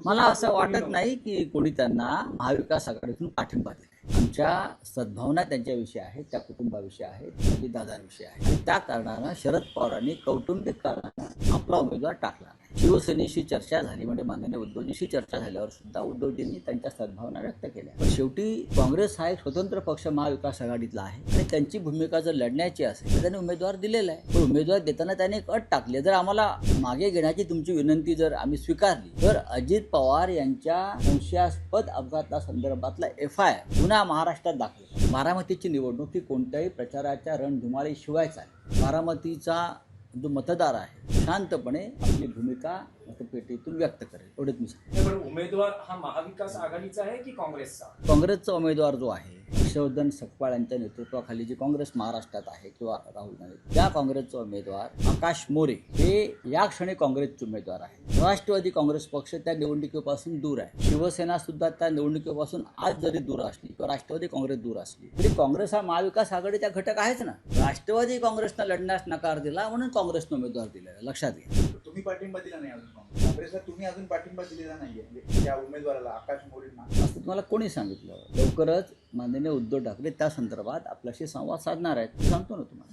मला असं वाटत नाही की कोणी त्यांना महाविकास आघाडीतून पाठिंबा दिला. आमच्या सद्भावना त्यांच्याविषयी आहेत, त्या कुटुंबाविषयी आहेत, दादांविषयी आहेत. आणि त्या कारणानं शरद पवारांनी कौटुंबिक कारणानं आपला उमेदवार टाकला. शिवसेनेशी चर्चा झाली, म्हणजे माननीय उद्धवजींशी चर्चा झाल्यावर सुद्धा उद्धवजींनी त्यांच्या सद्भावना व्यक्त केल्या. पण शेवटी काँग्रेस हा एक स्वतंत्र पक्ष महाविकास आघाडीतला आहे आणि त्यांची भूमिका जर लढण्याची असेल तर त्यांनी उमेदवार दिलेला आहे. पण उमेदवार देताना त्याने एक अट टाकली, जर आम्हाला मागे घेण्याची तुमची विनंती जर आम्ही स्वीकारली तर अजित पवार यांच्या संशयास्पद अपघातासंदर्भातला FIR पुन्हा महाराष्ट्रात दाखल. बारामतीची निवडणूक ही कोणत्याही प्रचाराच्या रणधुमाळीशिवाय चालेल. बारामतीचा जो मतदार आहे शांतपणे आपली भूमिका मतपेटीतून व्यक्त करेल, एवढंच मी सांगतो. पण उमेदवार हा महाविकास आघाडीचा आहे की काँग्रेसचा? काँग्रेसचा उमेदवार जो आहे हर्षवर्धन सकपाळ यांच्या नेतृत्वाखाली जी काँग्रेस महाराष्ट्रात आहे किंवा राहुल गांधी, त्या काँग्रेसचा उमेदवार आकाश मोरे हे या क्षणी काँग्रेसचे उमेदवार आहे. राष्ट्रवादी काँग्रेस पक्ष त्या निवडणुकीपासून दूर आहे. शिवसेना सुद्धा त्या निवडणुकीपासून आज जरी दूर असली किंवा राष्ट्रवादी काँग्रेस दूर असली तरी काँग्रेस हा महाविकास आघाडीचा घटक आहेच ना. राष्ट्रवादी काँग्रेसनं लढण्यास नकार दिला म्हणून काँग्रेसनं उमेदवार दिलेला, लक्षात घ्या. तुम्ही पाठिंबा दिला नाही अजून काँग्रेसला, तुम्ही अजून पाठिंबा दिलेला नाहीये म्हणजे त्या उमेदवाराला आकाश मोरेंना. असं तुम्हाला कोणी सांगितलं? लवकरच माननीय उद्धव ठाकरे त्या संदर्भात आपल्याशी संवाद साधणार आहेत, सांगतो ना तुम्हाला.